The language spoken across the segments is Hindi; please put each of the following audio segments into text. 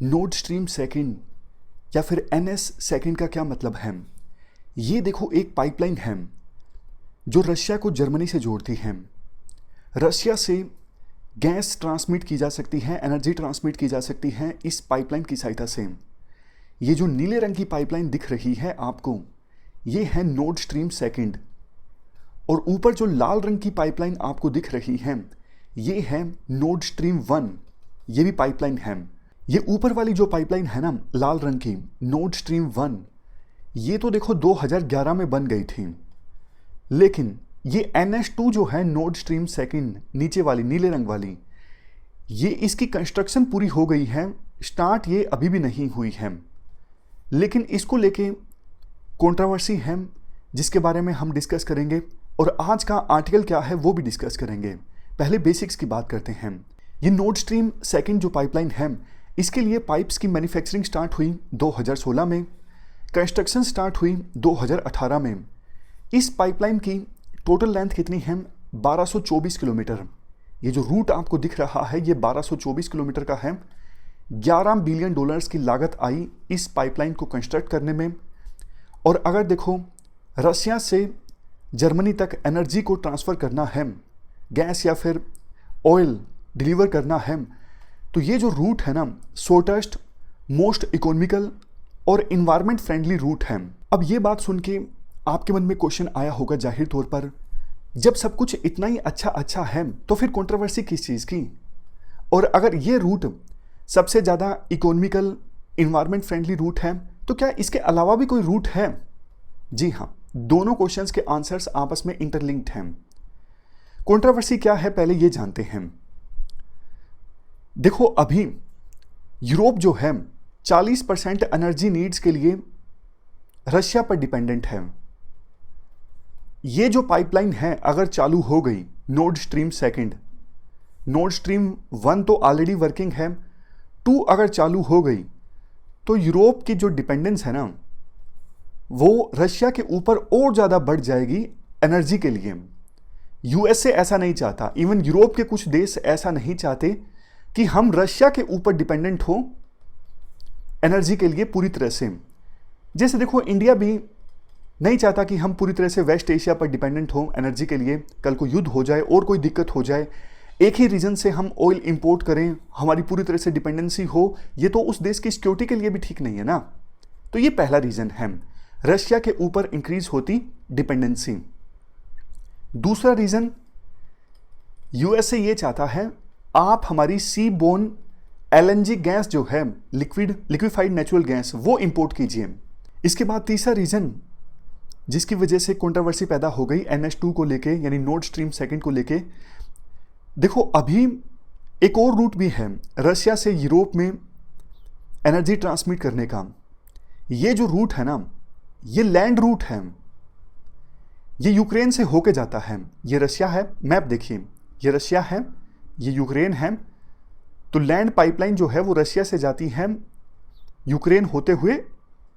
नॉर्ड स्ट्रीम सेकंड या फिर एनएस सेकंड का क्या मतलब है? ये देखो, एक पाइपलाइन है जो रशिया को जर्मनी से जोड़ती है। रशिया से गैस ट्रांसमिट की जा सकती है, एनर्जी ट्रांसमिट की जा सकती है इस पाइपलाइन की सहायता से। ये जो नीले रंग की पाइपलाइन दिख रही है आपको, ये है नॉर्ड स्ट्रीम सेकंड। और ऊपर जो लाल रंग की पाइपलाइन आपको दिख रही है, ये है नॉर्ड स्ट्रीम 1। ये भी पाइपलाइन है। ये ऊपर वाली जो पाइपलाइन है ना, लाल रंग की, नॉर्ड स्ट्रीम 1, ये तो देखो 2011 में बन गई थी। लेकिन ये NS2 जो है, नॉर्ड स्ट्रीम सेकंड, नीचे वाली नीले रंग वाली, ये इसकी कंस्ट्रक्शन पूरी हो गई है, स्टार्ट ये अभी भी नहीं हुई है। लेकिन इसको लेके कंट्रोवर्सी है जिसके बारे में हम डिस्कस करेंगे, और आज का आर्टिकल क्या है वो भी डिस्कस करेंगे। पहले बेसिक्स की बात करते हैं। ये नॉर्ड स्ट्रीम सेकंड जो पाइपलाइन है, इसके लिए पाइप्स की मैन्युफैक्चरिंग स्टार्ट हुई 2016 में, कंस्ट्रक्शन स्टार्ट हुई 2018 में। इस पाइपलाइन की टोटल लेंथ कितनी है? 1224 किलोमीटर। ये जो रूट आपको दिख रहा है, ये 1224 किलोमीटर का है। 11 बिलियन डॉलर्स की लागत आई इस पाइपलाइन को कंस्ट्रक्ट करने में। और अगर देखो, रशिया से जर्मनी तक एनर्जी को ट्रांसफ़र करना है, गैस या फिर ऑयल डिलीवर करना है, तो ये जो रूट है ना, शॉर्टेस्ट, मोस्ट इकोनॉमिकल और इन्वायरमेंट फ्रेंडली रूट है। अब ये बात सुन के आपके मन में क्वेश्चन आया होगा जाहिर तौर पर, जब सब कुछ इतना ही अच्छा है तो फिर कंट्रोवर्सी किस चीज़ की? और अगर ये रूट सबसे ज़्यादा इकोनॉमिकल, इन्वायरमेंट फ्रेंडली रूट है, तो क्या इसके अलावा भी कोई रूट है? जी हाँ, दोनों क्वेश्चंस के आंसर्स आपस में इंटरलिंक्ड हैं। कंट्रोवर्सी क्या है पहले ये जानते हैं। देखो, अभी यूरोप जो है 40% एनर्जी नीड्स के लिए रशिया पर डिपेंडेंट है। ये जो पाइपलाइन है अगर चालू हो गई, Nord stream second, Nord stream 1 तो ऑलरेडी वर्किंग है, 2 अगर चालू हो गई तो यूरोप की जो डिपेंडेंस है ना, वो रशिया के ऊपर और ज़्यादा बढ़ जाएगी एनर्जी के लिए। यूएसए ऐसा नहीं चाहता, इवन यूरोप के कुछ देश ऐसा नहीं चाहते कि हम रशिया के ऊपर डिपेंडेंट हो एनर्जी के लिए पूरी तरह से। जैसे देखो, इंडिया भी नहीं चाहता कि हम पूरी तरह से वेस्ट एशिया पर डिपेंडेंट हो एनर्जी के लिए। कल को युद्ध हो जाए और कोई दिक्कत हो जाए, एक ही रीजन से हम ऑयल इंपोर्ट करें, हमारी पूरी तरह से डिपेंडेंसी हो, ये तो उस देश की सिक्योरिटी के लिए भी ठीक नहीं है ना। तो ये पहला रीजन है, रशिया के ऊपर इंक्रीज होती डिपेंडेंसी। दूसरा रीजन, यूएसए ये चाहता है आप हमारी सी बोर्न LNG गैस जो है, लिक्विफाइड नेचुरल गैस, वो इंपोर्ट कीजिए। इसके बाद तीसरा रीजन जिसकी वजह से कंट्रोवर्सी पैदा हो गई NS2 को लेके, यानी नॉर्ड स्ट्रीम सेकंड को लेके। देखो, अभी एक और रूट भी है रशिया से यूरोप में एनर्जी ट्रांसमिट करने का। ये जो रूट है ना, ये लैंड रूट है, ये यूक्रेन से होके जाता है। ये रशिया है, मैप देखिए, ये रशिया है, ये यूक्रेन है। तो लैंड पाइपलाइन जो है वो रशिया से जाती है यूक्रेन होते हुए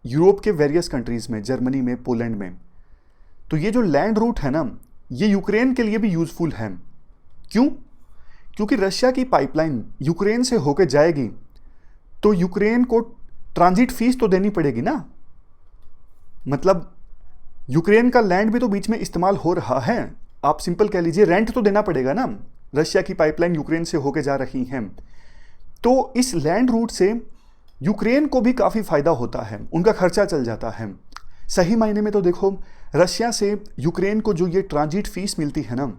यूरोप के वेरियस कंट्रीज में, जर्मनी में, पोलैंड में। तो ये जो लैंड रूट है ना, ये यूक्रेन के लिए भी यूजफुल है। क्यों? क्योंकि रशिया की पाइपलाइन यूक्रेन से होकर जाएगी तो यूक्रेन को ट्रांजिट फीस तो देनी पड़ेगी ना। मतलब यूक्रेन का लैंड भी तो बीच में इस्तेमाल हो रहा है, आप सिंपल कह लीजिए रेंट तो देना पड़ेगा ना। रशिया की पाइपलाइन यूक्रेन से होकर जा रही है, तो इस लैंड रूट से यूक्रेन को भी काफ़ी फायदा होता है, उनका खर्चा चल जाता है। सही मायने में तो देखो, रशिया से यूक्रेन को जो ये ट्रांजिट फीस मिलती है ना,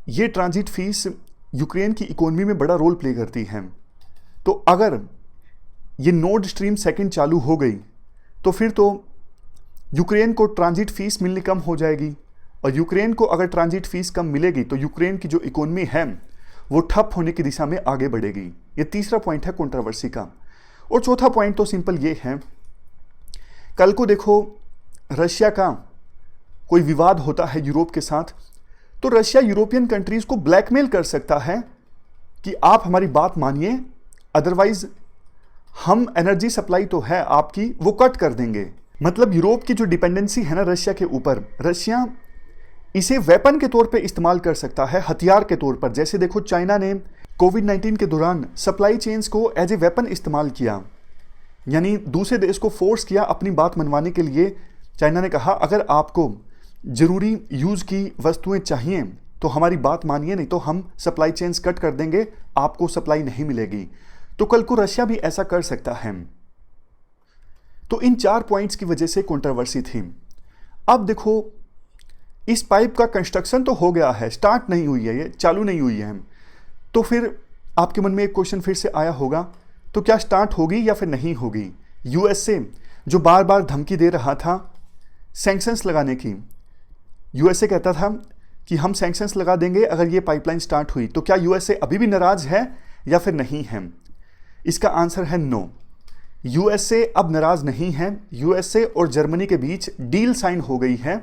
ये ट्रांजिट फीस यूक्रेन की इकोनॉमी में बड़ा रोल प्ले करती है। तो अगर ये नॉर्ड स्ट्रीम सेकंड चालू हो गई तो फिर तो यूक्रेन को ट्रांजिट फीस मिलनी कम हो जाएगी, और यूक्रेन को अगर ट्रांजिट फीस कम मिलेगी तो यूक्रेन की जो इकोनॉमी है वो ठप होने की दिशा में आगे बढ़ेगी। ये तीसरा पॉइंट है कंट्रोवर्सी का। और चौथा पॉइंट तो सिंपल ये है, कल को देखो रशिया का कोई विवाद होता है यूरोप के साथ, तो रशिया यूरोपियन कंट्रीज को ब्लैकमेल कर सकता है कि आप हमारी बात मानिए, अदरवाइज हम एनर्जी सप्लाई तो है आपकी वो कट कर देंगे। मतलब यूरोप की जो डिपेंडेंसी है ना रशिया के ऊपर, रशिया इसे वेपन के तौर पे इस्तेमाल कर सकता है, हथियार के तौर पर। जैसे देखो, चाइना ने कोविड-19 के दौरान सप्लाई चेन्स को एज ए वेपन इस्तेमाल किया, यानी दूसरे देश को फोर्स किया अपनी बात मनवाने के लिए। चाइना ने कहा अगर आपको ज़रूरी यूज़ की वस्तुएं चाहिए तो हमारी बात मानिए, नहीं तो हम सप्लाई चेन्स कट कर देंगे, आपको सप्लाई नहीं मिलेगी। तो कल को रशिया भी ऐसा कर सकता है। तो इन 4 पॉइंट्स की वजह से कंट्रोवर्सी थी। अब देखो, इस पाइप का कंस्ट्रक्शन तो हो गया है, स्टार्ट नहीं हुई है, ये चालू नहीं हुई है। तो फिर आपके मन में एक क्वेश्चन फिर से आया होगा, तो क्या स्टार्ट होगी या फिर नहीं होगी? यूएसए जो बार बार धमकी दे रहा था सैंक्शंस लगाने की, यूएसए कहता था कि हम सैंक्शंस लगा देंगे अगर ये पाइपलाइन स्टार्ट हुई, तो क्या यूएसए अभी भी नाराज है या फिर नहीं है? इसका आंसर है नो। यूएसए अब नाराज नहीं है। यूएसए और जर्मनी के बीच डील साइन हो गई है।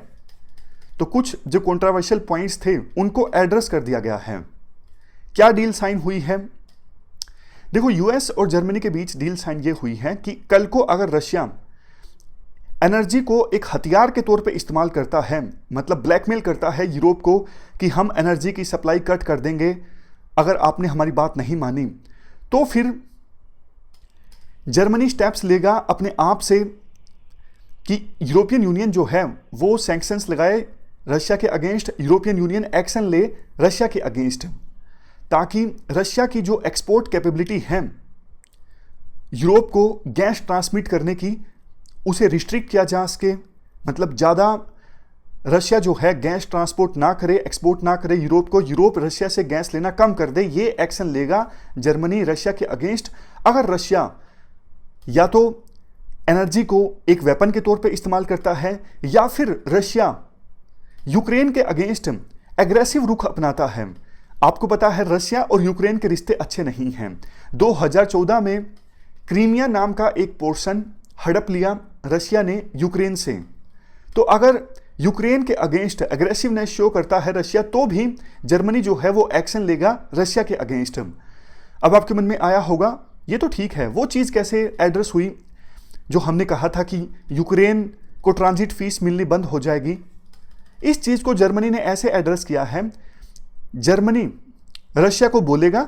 तो कुछ जो कंट्रोवर्शियल पॉइंट्स थे उनको एड्रेस कर दिया गया है। क्या डील साइन हुई है? देखो, यूएस और जर्मनी के बीच डील साइन ये हुई है कि कल को अगर रशिया एनर्जी को एक हथियार के तौर पे इस्तेमाल करता है, मतलब ब्लैकमेल करता है यूरोप को कि हम एनर्जी की सप्लाई कट कर देंगे अगर आपने हमारी बात नहीं मानी, तो फिर जर्मनी स्टेप्स लेगा अपने आप से कि यूरोपियन यूनियन जो है वो सैंक्शंस लगाए रशिया के अगेंस्ट, यूरोपियन यूनियन एक्शन ले रशिया के अगेंस्ट, ताकि रशिया की जो एक्सपोर्ट कैपेबिलिटी है यूरोप को गैस ट्रांसमिट करने की, उसे रिस्ट्रिक्ट किया जा सके। मतलब ज़्यादा रशिया जो है गैस ट्रांसपोर्ट ना करे, एक्सपोर्ट ना करे यूरोप को, यूरोप रशिया से गैस लेना कम कर दे। ये एक्शन लेगा जर्मनी रशिया के अगेंस्ट। अगर रशिया या तो एनर्जी को एक वेपन के तौर पे इस्तेमाल करता है या फिर रशिया यूक्रेन के अगेंस्ट एग्रेसिव रुख अपनाता है। आपको पता है रशिया और यूक्रेन के रिश्ते अच्छे नहीं हैं। 2014 में क्रीमिया नाम का एक पोर्शन हड़प लिया रशिया ने यूक्रेन से। तो अगर यूक्रेन के अगेंस्ट एग्रेसिवनेस शो करता है रशिया, तो भी जर्मनी जो है वो एक्शन लेगा रशिया के अगेंस्ट। अब आपके मन में आया होगा ये तो ठीक है, वो चीज़ कैसे एड्रेस हुई जो हमने कहा था कि यूक्रेन को ट्रांजिट फीस मिलनी बंद हो जाएगी? इस चीज़ को जर्मनी ने ऐसे एड्रेस किया है, जर्मनी रशिया को बोलेगा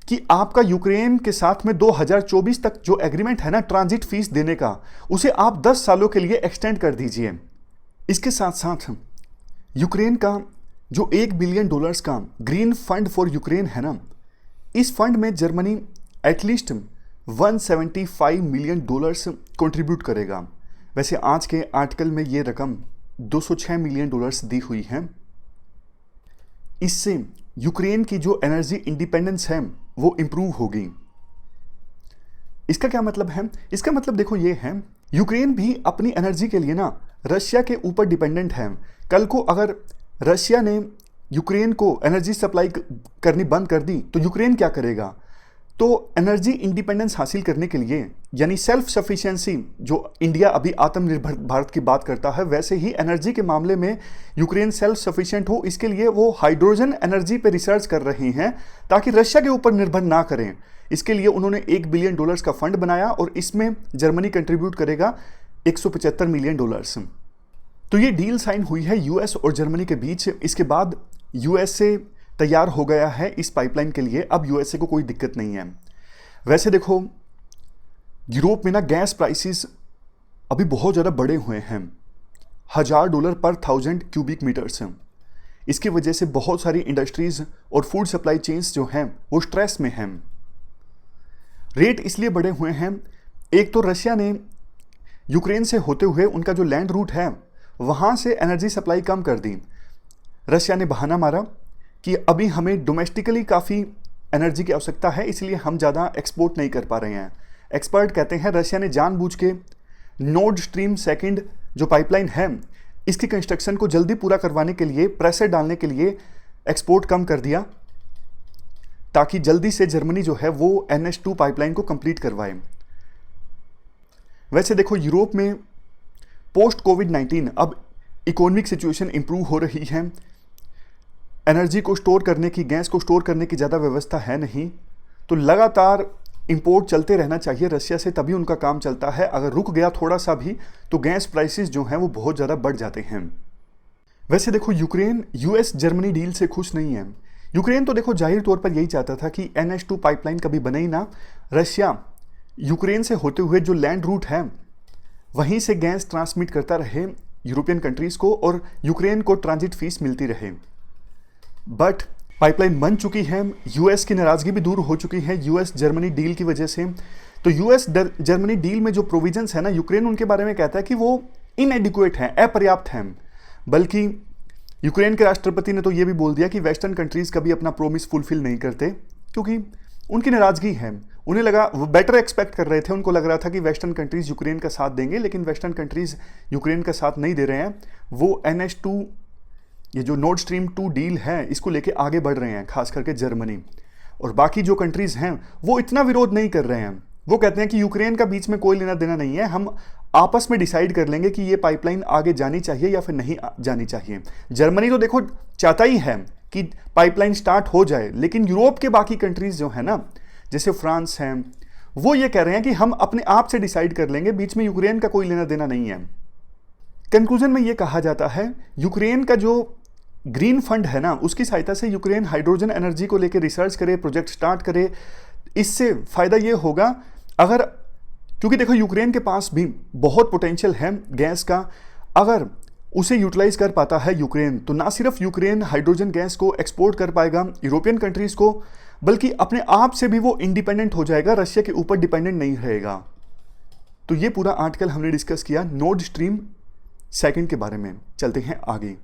कि आपका यूक्रेन के साथ में 2024 तक जो एग्रीमेंट है ना ट्रांजिट फीस देने का, उसे आप 10 सालों के लिए एक्सटेंड कर दीजिए। इसके साथ साथ यूक्रेन का जो $1 बिलियन का ग्रीन फंड फॉर यूक्रेन है ना, इस फंड में जर्मनी एटलीस्ट $175 मिलियन कंट्रीब्यूट करेगा। वैसे आज के आर्टिकल में ये रकम $206 मिलियन दी हुई है। इससे यूक्रेन की जो एनर्जी इंडिपेंडेंस है वो इंप्रूव होगी। इसका क्या मतलब है? इसका मतलब देखो ये है, यूक्रेन भी अपनी एनर्जी के लिए ना रशिया के ऊपर डिपेंडेंट है। कल को अगर रशिया ने यूक्रेन को एनर्जी सप्लाई करनी बंद कर दी तो यूक्रेन क्या करेगा? तो एनर्जी इंडिपेंडेंस हासिल करने के लिए, यानी सेल्फ सफिशिएंसी, जो इंडिया अभी आत्मनिर्भर भारत की बात करता है, वैसे ही एनर्जी के मामले में यूक्रेन सेल्फ सफिशिएंट हो, इसके लिए वो हाइड्रोजन एनर्जी पे रिसर्च कर रहे हैं ताकि रशिया के ऊपर निर्भर ना करें। इसके लिए उन्होंने $1 बिलियन का फंड बनाया और इसमें जर्मनी कंट्रीब्यूट करेगा $175 मिलियन। तो ये डील साइन हुई है यूएस और जर्मनी के बीच। इसके बाद यूएसए तैयार हो गया है इस पाइपलाइन के लिए। अब यूएसए को कोई दिक्कत नहीं है। वैसे देखो, यूरोप में ना गैस प्राइसेस अभी बहुत ज़्यादा बढ़े हुए हैं, $1000 पर 1000 क्यूबिक मीटर्स हैं। इसकी वजह से बहुत सारी इंडस्ट्रीज और फूड सप्लाई चेन्स जो हैं वो स्ट्रेस में हैं। रेट इसलिए बढ़े हुए हैं, एक तो रशिया ने यूक्रेन से होते हुए उनका जो लैंड रूट है वहाँ से एनर्जी सप्लाई कम कर दी। रशिया ने बहाना मारा कि अभी हमें डोमेस्टिकली काफ़ी एनर्जी की आवश्यकता है, इसलिए हम ज़्यादा एक्सपोर्ट नहीं कर पा रहे हैं। एक्सपर्ट कहते हैं रशिया ने जानबूझ के नॉर्ड स्ट्रीम 2 जो पाइपलाइन है इसकी कंस्ट्रक्शन को जल्दी पूरा करवाने के लिए, प्रेशर डालने के लिए एक्सपोर्ट कम कर दिया ताकि जल्दी से जर्मनी जो है वो NH2 पाइपलाइन को कंप्लीट करवाए। वैसे देखो, यूरोप में पोस्ट कोविड-19 अब इकोनॉमिक सिचुएशन इंप्रूव हो रही है। एनर्जी को स्टोर करने की, गैस को स्टोर करने की ज़्यादा व्यवस्था है नहीं, तो लगातार इंपोर्ट चलते रहना चाहिए रशिया से, तभी उनका काम चलता है। अगर रुक गया थोड़ा सा भी तो गैस प्राइसेस जो हैं वो बहुत ज़्यादा बढ़ जाते हैं। वैसे देखो, यूक्रेन यूएस जर्मनी डील से खुश नहीं है। यूक्रेन तो देखो जाहिर तौर पर यही चाहता था कि NH2 पाइपलाइन कभी बने ही ना, रशिया यूक्रेन से होते हुए जो लैंड रूट है वहीं से गैस ट्रांसमिट करता रहे यूरोपियन कंट्रीज को और यूक्रेन को ट्रांजिट फीस मिलती रहे। बट पाइपलाइन बन चुकी है, यूएस की नाराजगी भी दूर हो चुकी है यूएस जर्मनी डील की वजह से। तो यूएस जर्मनी डील में जो प्रोविजंस है ना, यूक्रेन उनके बारे में कहता है कि वो इनएडिक्वेट हैं, अपर्याप्त हैं। बल्कि यूक्रेन के राष्ट्रपति ने तो ये भी बोल दिया कि वेस्टर्न कंट्रीज कभी अपना प्रोमिस फुलफिल नहीं करते, क्योंकि उनकी नाराजगी है। उन्हें लगा, वो बेटर एक्सपेक्ट कर रहे थे, उनको लग रहा था कि वेस्टर्न कंट्रीज यूक्रेन का साथ देंगे, लेकिन वेस्टर्न कंट्रीज यूक्रेन का साथ नहीं दे रहे हैं। वो NH2 ये जो नॉर्ड स्ट्रीम 2 डील है इसको लेके आगे बढ़ रहे हैं, खास करके जर्मनी। और बाकी जो कंट्रीज हैं वो इतना विरोध नहीं कर रहे हैं। वो कहते हैं कि यूक्रेन का बीच में कोई लेना देना नहीं है, हम आपस में डिसाइड कर लेंगे कि ये पाइपलाइन आगे जानी चाहिए या फिर नहीं जानी चाहिए। जर्मनी तो देखो चाहता ही है कि पाइपलाइन स्टार्ट हो जाए, लेकिन यूरोप के बाकी कंट्रीज जो है ना, जैसे फ्रांस हैं, वो ये कह रहे हैं कि हम अपने आप से डिसाइड कर लेंगे, बीच में यूक्रेन का कोई लेना देना नहीं है। कंक्लूजन में ये कहा जाता है, यूक्रेन का जो ग्रीन फंड है ना, उसकी सहायता से यूक्रेन हाइड्रोजन एनर्जी को लेकर रिसर्च करे, प्रोजेक्ट स्टार्ट करे। इससे फायदा ये होगा, अगर, क्योंकि देखो यूक्रेन के पास भी बहुत पोटेंशियल है गैस का, अगर उसे यूटिलाइज कर पाता है यूक्रेन, तो ना सिर्फ यूक्रेन हाइड्रोजन गैस को एक्सपोर्ट कर पाएगा यूरोपियन कंट्रीज को, बल्कि अपने आप से भी वो इंडिपेंडेंट हो जाएगा, रशिया के ऊपर डिपेंडेंट नहीं रहेगा। तो ये पूरा आर्टिकल हमने डिस्कस किया नॉर्ड स्ट्रीम 2 के बारे में। चलते हैं आगे।